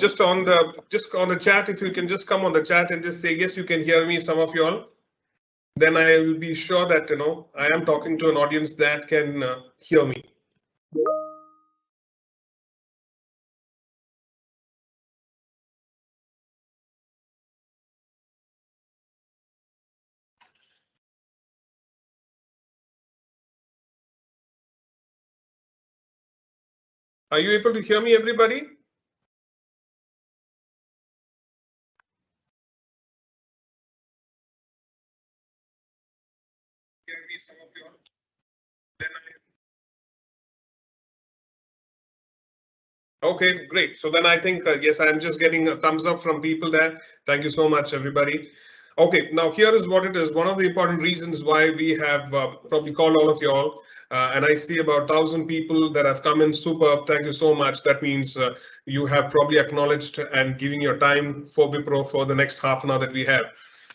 just on the chat, if you can just come on the chat and just say yes, you can hear me, some of you all, then I will be sure that I am talking to an audience that can hear me. Are you able to hear me, everybody? Okay, great. So then I think, yes, I'm just getting a thumbs up from people there. Thank you so much, everybody. Okay, now here is what it is. One of the important reasons why we have probably called all of you all, and I see about 1,000 people that have come in. Superb. Thank you so much. That means you have probably acknowledged and giving your time for Wipro for the next half an hour that we have.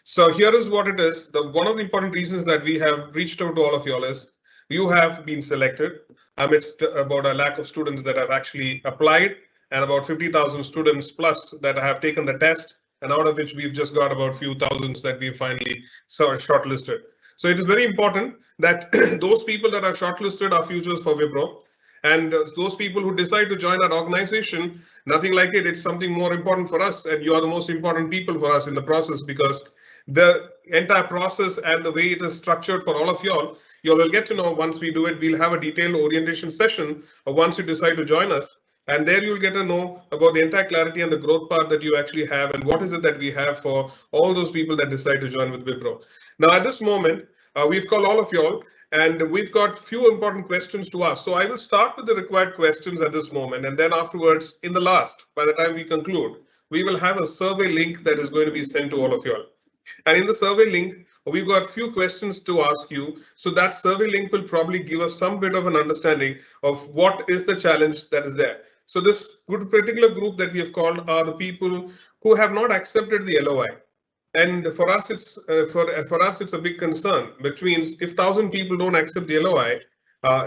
So here is what it is. One of the important reasons that we have reached out to all of you all is you have been selected amidst about a lakh of students that have actually applied and about 50,000 students plus that have taken the test, and out of which we've just got about few thousands that we finally shortlisted. So it is very important that those people that are shortlisted are futures for Wipro. And those people who decide to join our organization, nothing like it. It's something more important for us, and you are the most important people for us in the process, because the entire process and the way it is structured for all of y'all, you will get to know once we do it. We'll have a detailed orientation session once you decide to join us. And there you'll get to know about the entire clarity and the growth path that you actually have, and what is it that we have for all those people that decide to join with Wipro. Now, at this moment, we've called all of y'all, and we've got few important questions to ask. So I will start with the required questions at this moment, and then afterwards, in the last, by the time we conclude, we will have a survey link that is going to be sent to all of y'all. And in the survey link, we've got a few questions to ask you. So that survey link will probably give us some bit of an understanding of what is the challenge that is there. So this particular group that we have called are the people who have not accepted the LOI. And for us, it's it's a big concern, which means if 1,000 people don't accept the LOI,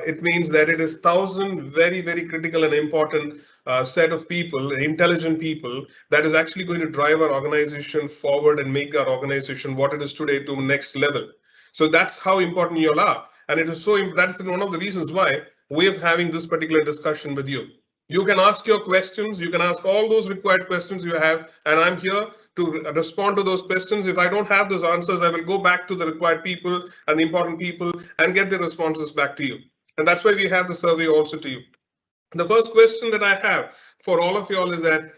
it means that it is 1,000 very, very critical and important set of people, intelligent people, that is actually going to drive our organization forward and make our organization what it is today to next level. So that's how important you all are. And it is so, that's one of the reasons why we're having this particular discussion with you. You can ask your questions, you can ask all those required questions you have, and I'm here to respond to those questions. If I don't have those answers, I will go back to the required people and the important people and get the responses back to you. And that's why we have the survey also to you. The first question that I have for all of you all is that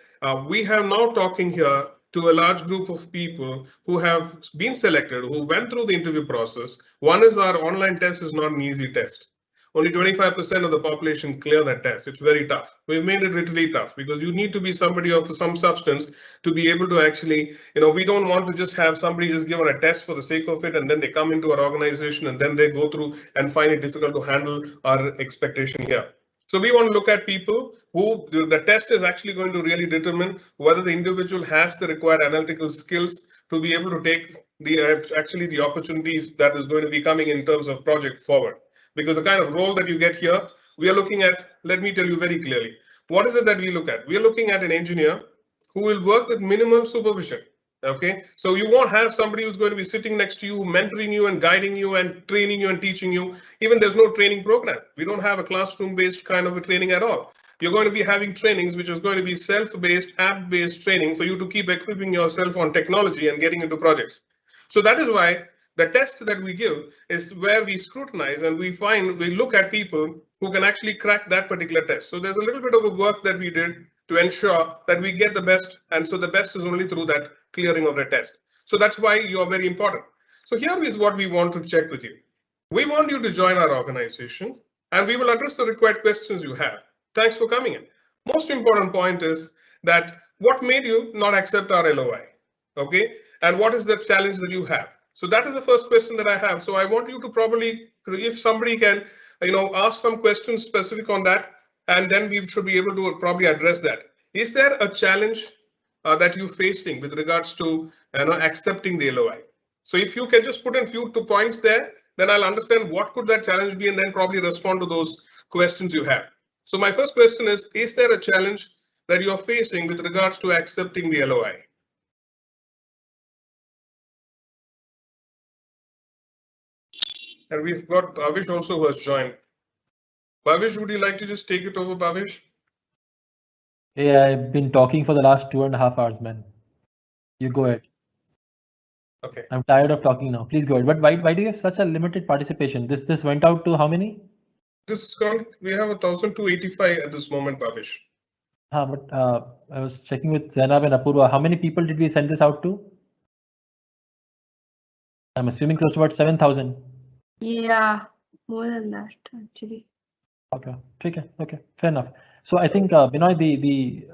we have now talking here to a large group of people who have been selected, who went through the interview process. One is our online test is not an easy test. Only 25% of the population clear that test. It's very tough. We've made it really tough because you need to be somebody of some substance to be able to actually, we don't want to just have somebody just given a test for the sake of it, and then they come into our organization and then they go through and find it difficult to handle our expectation here. So we want to look at people who the test is actually going to really determine whether the individual has the required analytical skills to be able to take the opportunities that is going to be coming in terms of project forward. Because the kind of role that you get here, we are looking at, let me tell you very clearly, what is it that we look at? We are looking at an engineer who will work with minimal supervision. Okay, so you won't have somebody who's going to be sitting next to you, mentoring you and guiding you and training you and teaching you. Even there's no training program. We don't have a classroom-based kind of a training at all. You're going to be having trainings, which is going to be self-based, app-based training for you to keep equipping yourself on technology and getting into projects. So that is why the test that we give is where we scrutinize and we look at people who can actually crack that particular test. So there's a little bit of a work that we did to ensure that we get the best. And so the best is only through that clearing of the test. So that's why you are very important. So here is what we want to check with you. We want you to join our organization and we will address the required questions you have. Thanks for coming in. Most important point is that what made you not accept our LOI? Okay, and what is the challenge that you have? So that is the first question that I have. So I want you to probably, if somebody can, ask some questions specific on that, and then we should be able to probably address that. Is there a challenge that you're facing with regards to accepting the LOI? So if you can just put in few 2 points there, then I'll understand what could that challenge be, and then probably respond to those questions you have. So my first question is there a challenge that you're facing with regards to accepting the LOI? And we've got Bhavish also who has joined. Bhavish, would you like to just take it over, Bhavish? Yeah, I've been talking for the last 2.5 hours, man. You go ahead. Okay. I'm tired of talking now. Please go ahead. But why do you have such a limited participation? This went out to how many? This is gone. We have 1,285 at this moment, Bhavish. But I was checking with Zainab and Apurva. How many people did we send this out to? I'm assuming close to about 7,000. Yeah, more than that actually. Okay, okay, fair enough. So I think Binoy,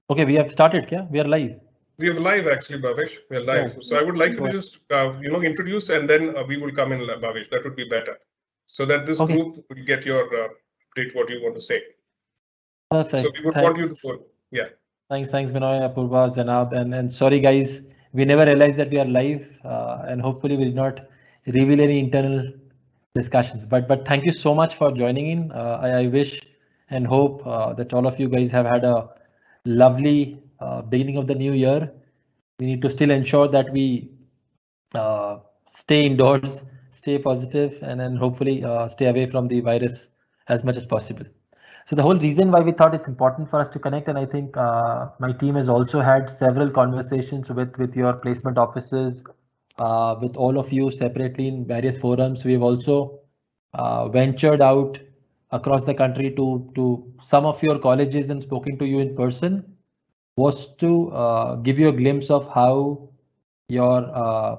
okay, we have started. Yeah, we are live. We have live actually, Bhavish. We are live. Yeah. So I would like you to just introduce, and then we will come in, Bhavish. That would be better, so that this Okay. group will get your update what you want to say. Perfect. So we would want you to put, yeah. Thanks, Binoy, Apurva, Zainab, and sorry guys, we never realized that we are live, and hopefully we did not reveal any internal discussions. But thank you so much for joining in. I wish and hope that all of you guys have had a lovely beginning of the new year. We need to still ensure that we stay indoors, stay positive, and then hopefully stay away from the virus as much as possible. So the whole reason why we thought it's important for us to connect, and I think my team has also had several conversations with your placement offices, with all of you separately in various forums. We've also ventured out across the country to some of your colleges and spoken to you in person, was to give you a glimpse of how your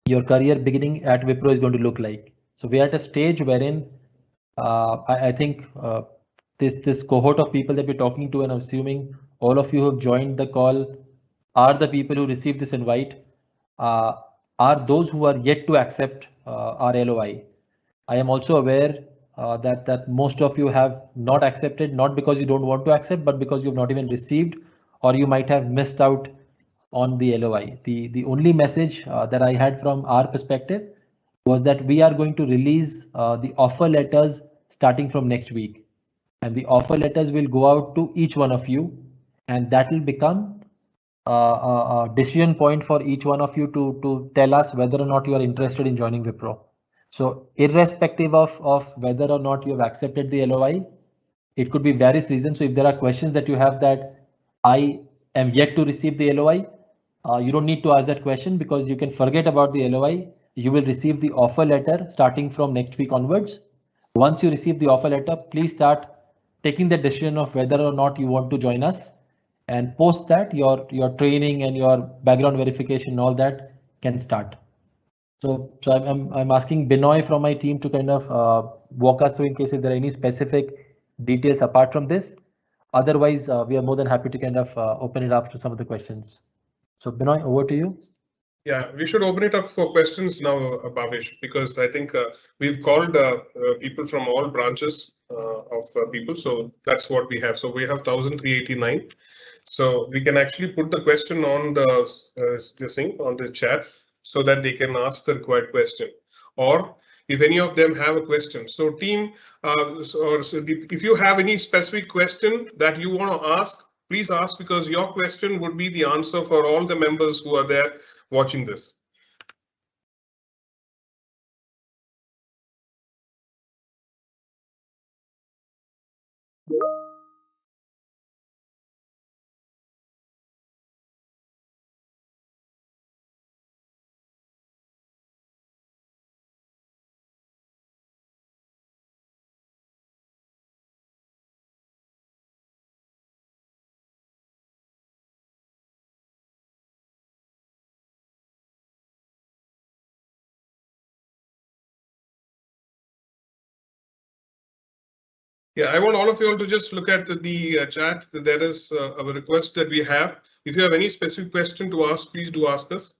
career beginning at Wipro is going to look like. So we are at a stage wherein I think this cohort of people that we're talking to, and I'm assuming all of you who have joined the call are the people who received this invite, uh, are those who are yet to accept our LOI. I am also aware that most of you have not accepted, not because you don't want to accept, but because you've not even received, or you might have missed out on the LOI. The only message that I had from our perspective was that we are going to release the offer letters starting from next week, and the offer letters will go out to each one of you, and that will become a decision point for each one of you to tell us whether or not you are interested in joining Wipro. So irrespective of whether or not you have accepted the LOI, it could be various reasons. So if there are questions that you have that I am yet to receive the LOI, you don't need to ask that question, because you can forget about the LOI. You will receive the offer letter starting from next week onwards. Once you receive the offer letter, please start taking the decision of whether or not you want to join us. And post that, your training and your background verification and all that can start. So I'm asking Binoy from my team to kind of walk us through in case if there are any specific details apart from this. Otherwise, we are more than happy to kind of open it up to some of the questions. So Binoy, over to you. Yeah, we should open it up for questions now, Bhavish, because I think we've called people from all branches of people. So that's what we have. So we have 1,389. So we can actually put the question on this thing on the chat so that they can ask the required question. Or if any of them have a question. So team, if you have any specific question that you want to ask, please ask, because your question would be the answer for all the members who are there watching this. Yeah, I want all of you all to just look at the chat. There is a request that we have. If you have any specific question to ask, please do ask us.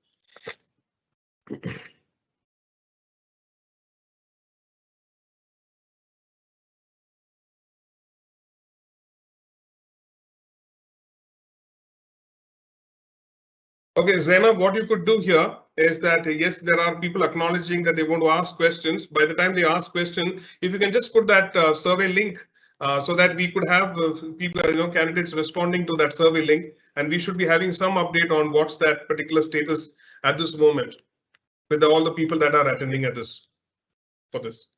Okay, Zainab, what you could do here is that, yes, there are people acknowledging that they want to ask questions. By the time they ask question, if you can just put that survey link so that we could have people, candidates responding to that survey link, and we should be having some update on what's that particular status at this moment with all the people that are attending at this for this.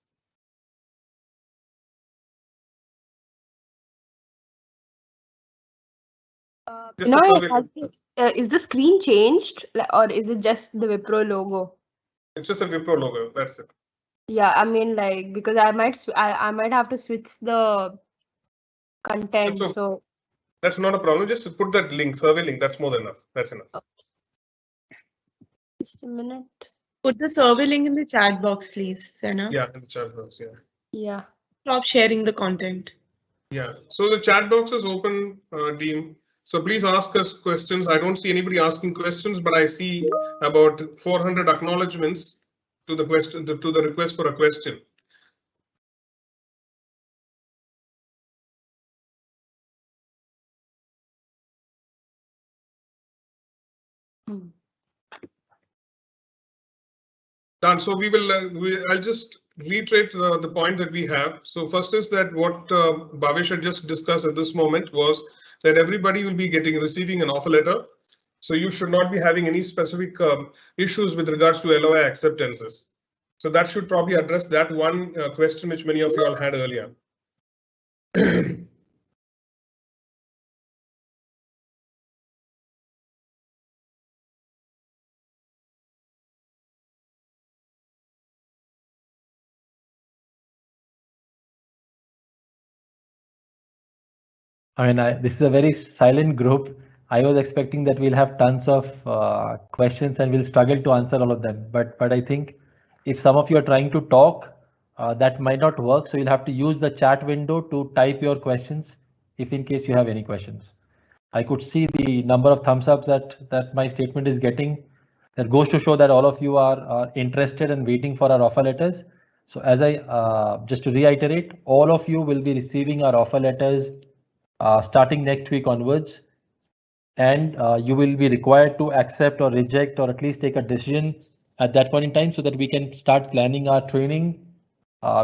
Is the screen changed, or is it just the Wipro logo? It's just a Wipro logo. That's it. Yeah, I mean, like, because I might have to switch the content. So that's not a problem. Just put that link, survey link. That's more than enough. That's enough. Okay. Just a minute. Put the survey link in the chat box, please, Sena. Yeah, in the chat box. Yeah. Yeah. Stop sharing the content. Yeah. So the chat box is open, Dean. So please ask us questions. I don't see anybody asking questions, but I see about 400 acknowledgements to the question, to the request for a question. Done. So we will. I'll just reiterate the point that we have. So first is that what Bhavesh had just discussed at this moment was that everybody will be receiving an offer letter. So you should not be having any specific issues with regards to LOI acceptances. So that should probably address that one question which many of you all had earlier. I mean, this is a very silent group. I was expecting that we'll have tons of questions and we'll struggle to answer all of them. But I think if some of you are trying to talk, that might not work. So you'll have to use the chat window to type your questions if in case you have any questions. I could see the number of thumbs ups that my statement is getting. That goes to show that all of you are interested and waiting for our offer letters. So as just to reiterate, all of you will be receiving our offer letters starting next week onwards, and you will be required to accept or reject or at least take a decision at that point in time so that we can start planning our training,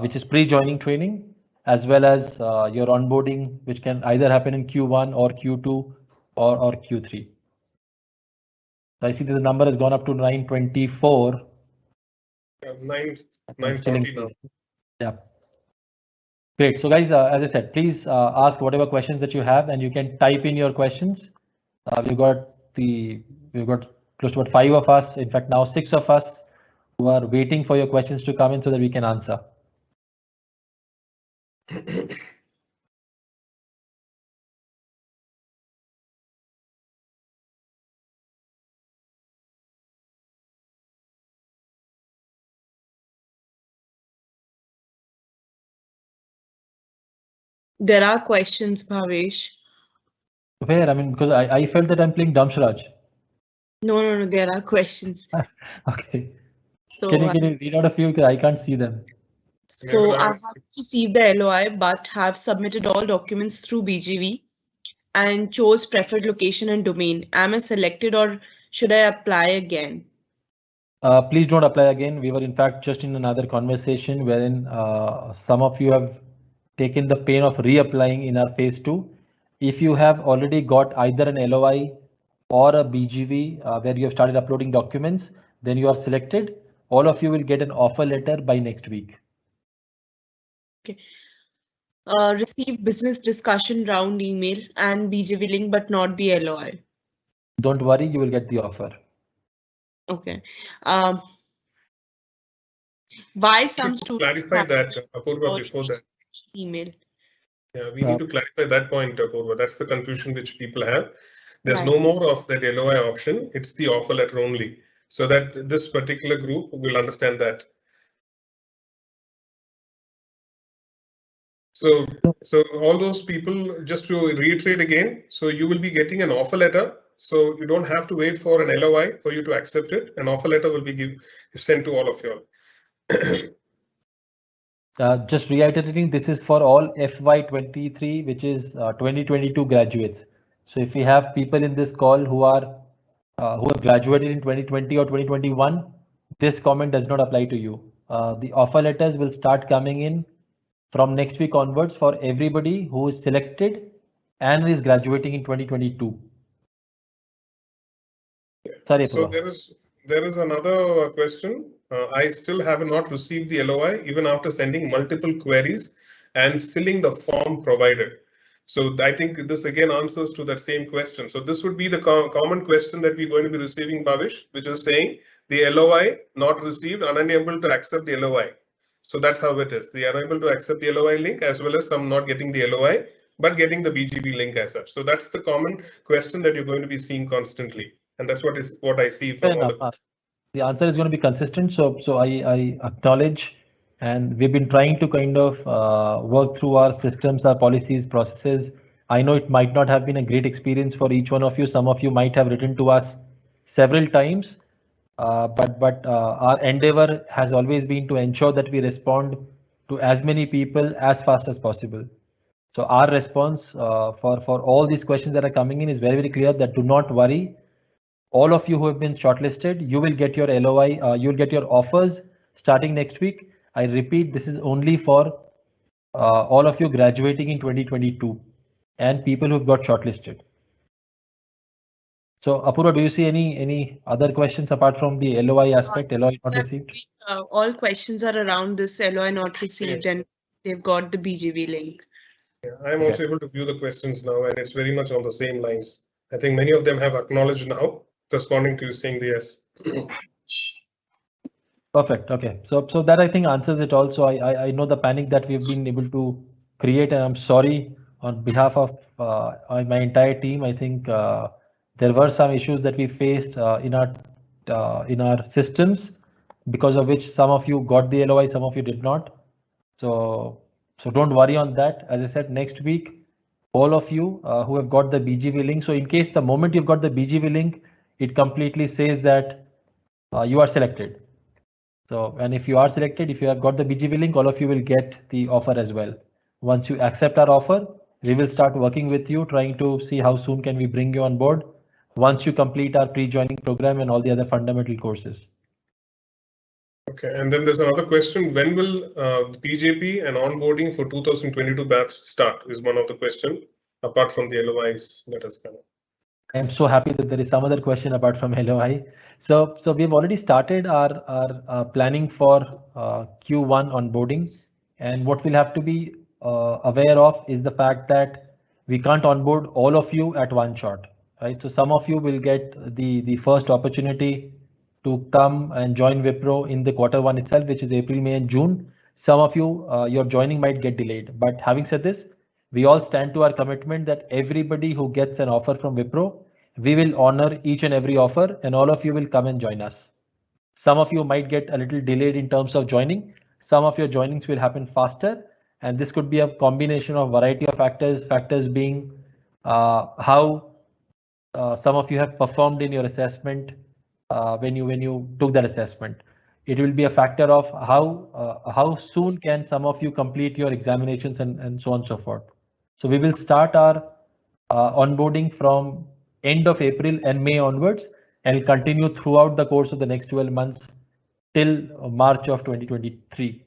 which is pre-joining training, as well as your onboarding, which can either happen in Q1 or Q2 or Q3. So I see that the number has gone up to 924. 940 now. Yeah. Great. So guys, as I said, please ask whatever questions that you have, and you can type in your questions. We've got close to about 5 of us. In fact, now 6 of us who are waiting for your questions to come in so that we can answer. There are questions, Bhavesh. Where? I mean, because I felt that I'm playing Damshraj. No, there are questions. Okay. So can you read out a few? Because I can't see them. So I have received the LOI, but have submitted all documents through BGV and chose preferred location and domain. Am I selected or should I apply again? Please don't apply again. We were in fact just in another conversation wherein some of you have taken the pain of reapplying in our phase 2. If you have already got either an LOI or a BGV where you have started uploading documents, then you are selected. All of you will get an offer letter by next week. Okay. Receive business discussion round email and BGV link, but not the LOI. Don't worry, you will get the offer. Okay. Why some students clarify that, Apurva, before that. Email. Yeah, we need to clarify that point, Apurva. That's the confusion which people have. There's Right. no more of that LOI option. It's the offer letter only. So that this particular group will understand that. So all those people, just to reiterate again, so you will be getting an offer letter. So you don't have to wait for an LOI for you to accept it. An offer letter will be sent to all of you all. Just reiterating, this is for all FY23, which is 2022 graduates. So if we have people in this call who have graduated in 2020 or 2021, this comment does not apply to you. The offer letters will start coming in from next week onwards for everybody who is selected and is graduating in 2022. Sorry, So Apurva. there is another question. I still have not received the LOI even after sending multiple queries and filling the form provided. So I think this again answers to that same question. So this would be the common question that we're going to be receiving, Bhavish, which is saying the LOI not received, unable to accept the LOI. So that's how it is. They are unable to accept the LOI link, as well as some not getting the LOI, but getting the BGB link as such. So that's the common question that you're going to be seeing constantly. And that's what I see from all the answer is going to be consistent. So I acknowledge, and we've been trying to kind of work through our systems, our policies, processes. I know it might not have been a great experience for each one of you. Some of you might have written to us several times, but our endeavor has always been to ensure that we respond to as many people as fast as possible. So our response for all these questions that are coming in is very, very clear that do not worry. All of you who have been shortlisted, you will get your LOI, you'll get your offers starting next week. I repeat, this is only for all of you graduating in 2022 and people who've got shortlisted. So Apurva, do you see any other questions apart from the LOI aspect, LOI not received? All questions are around this LOI not received, and they've got the BGB link. Yeah, I'm also able to view the questions now, and it's very much on the same lines. I think many of them have acknowledged now, responding to you saying the yes. Perfect. Okay. So that I think answers it also. I know the panic that we've been able to create, and I'm sorry on behalf of my entire team. I think there were some issues that we faced in our systems, because of which some of you got the LOI, some of you did not. So don't worry on that. As I said, next week, all of you who have got the BGV link. So in case the moment you've got the BGV link, it completely says that you are selected. So, and if you are selected, if you have got the BGV link, all of you will get the offer as well. Once you accept our offer, we will start working with you, trying to see how soon can we bring you on board once you complete our pre-joining program and all the other fundamental courses. Okay, and then there's another question. When will the PJP and onboarding for 2022 batch start is one of the question, apart from the LOIs that has come. I'm so happy that there is some other question apart from LOI. So we've already started our planning for Q1 onboarding, and what we'll have to be aware of is the fact that we can't onboard all of you at one shot, right? So some of you will get the first opportunity to come and join Wipro in the Q1 itself, which is April, May, and June. Some of you, your joining might get delayed. But having said this, we all stand to our commitment that everybody who gets an offer from Wipro, we will honor each and every offer, and all of you will come and join us. Some of you might get a little delayed in terms of joining. Some of your joinings will happen faster, and this could be a combination of variety of factors. Factors being how some of you have performed in your assessment when you took that assessment. It will be a factor of how soon can some of you complete your examinations and so on and so forth. So we will start our onboarding from end of April and May onwards, and continue throughout the course of the next 12 months till March of 2023.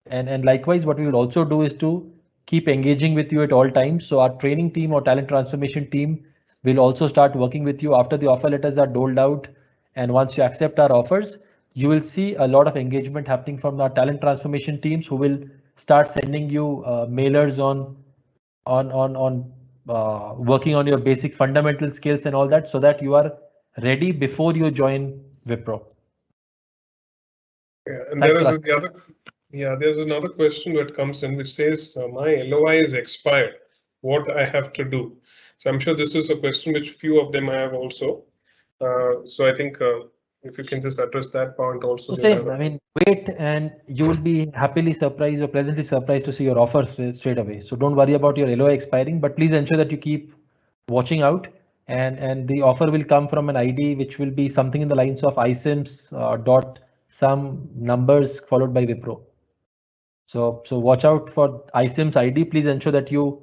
And likewise, what we will also do is to keep engaging with you at all times. So our training team or talent transformation team will also start working with you after the offer letters are doled out. And once you accept our offers, you will see a lot of engagement happening from our talent transformation teams, who will start sending you mailers on working on your basic fundamental skills and all that, so that you are ready before you join Wipro. Yeah, and there's another question that comes in which says my LOI is expired. What I have to do? So I'm sure this is a question which few of them have also. So I think if you can just address that point also. So same, I mean, wait, and you will be happily surprised or pleasantly surprised to see your offer straight away. So don't worry about your LOI expiring, but please ensure that you keep watching out, and the offer will come from an ID which will be something in the lines of iSIMS dot some numbers followed by Wipro. So watch out for iSIMS ID. Please ensure that you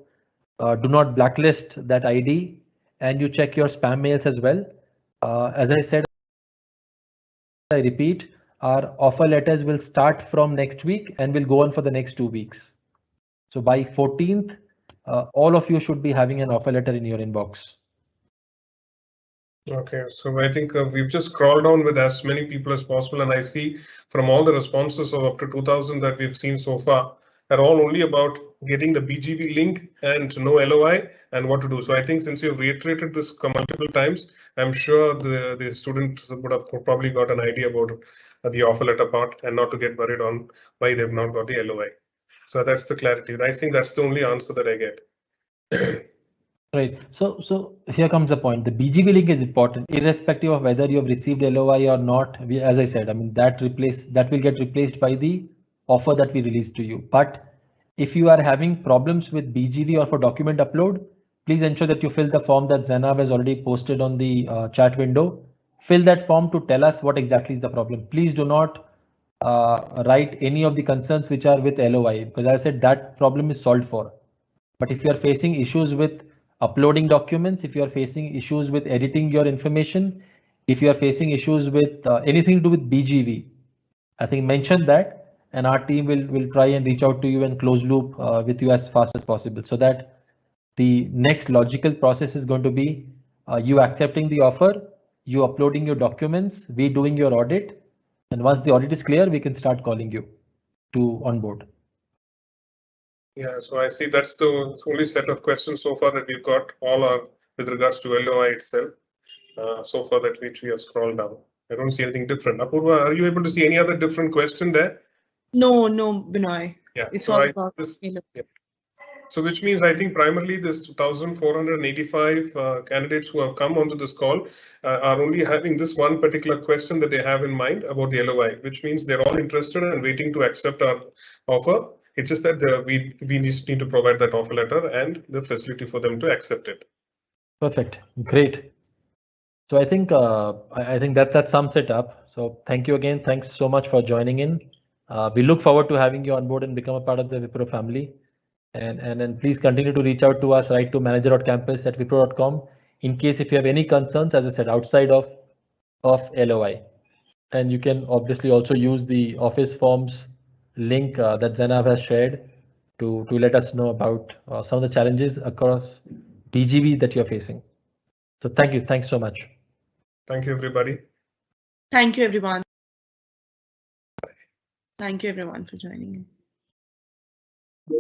do not blacklist that ID, and you check your spam mails as well. As I said, I repeat, our offer letters will start from next week and will go on for the next 2 weeks. So by 14th, all of you should be having an offer letter in your inbox. Okay, so I think we've just crawled down with as many people as possible, and I see from all the responses of up to 2000 that we've seen so far, are all only about getting the BGV link and to know LOI and what to do. So I think since you've reiterated this multiple times, I'm sure the students would have probably got an idea about the offer letter part and not to get worried on why they've not got the LOI. So that's the clarity. And I think that's the only answer that I get. Right. So here comes the point. The BGV link is important, irrespective of whether you have received LOI or not. As I said, I mean that will get replaced by the offer that we release to you. But if you are having problems with BGV or for document upload, please ensure that you fill the form that Zainav has already posted on the chat window. Fill that form to tell us what exactly is the problem. Please do not write any of the concerns which are with LOI, because as I said, that problem is solved for. But if you are facing issues with uploading documents, if you are facing issues with editing your information, if you are facing issues with anything to do with BGV, I think mention that, and our team will try and reach out to you and close loop with you as fast as possible, so that the next logical process is going to be you accepting the offer, you uploading your documents, we doing your audit, and once the audit is clear, we can start calling you to onboard. Yeah, so I see that's the only set of questions so far that we've got. All are with regards to LOI itself. So far that which we have scrolled down. I don't see anything different. Apurva, are you able to see any other different question there? No, Binoy. Yeah, It's so all about yeah. So which means I think primarily this 2,485 candidates who have come onto this call are only having this one particular question that they have in mind about the LOI, which means they're all interested and waiting to accept our offer. It's just that we just need to provide that offer letter and the facility for them to accept it. Perfect, great. So I think that sums it up. So thank you again. Thanks so much for joining in. We look forward to having you on board and become a part of the Wipro family. And please continue to reach out to us, write to manager.campus@wipro.com in case if you have any concerns, as I said, outside of LOI. And you can obviously also use the office forms link that Zainav has shared to let us know about some of the challenges across BGV that you're facing. So thank you. Thanks so much. Thank you, everybody. Thank you, everyone. Thank you, everyone, for joining in.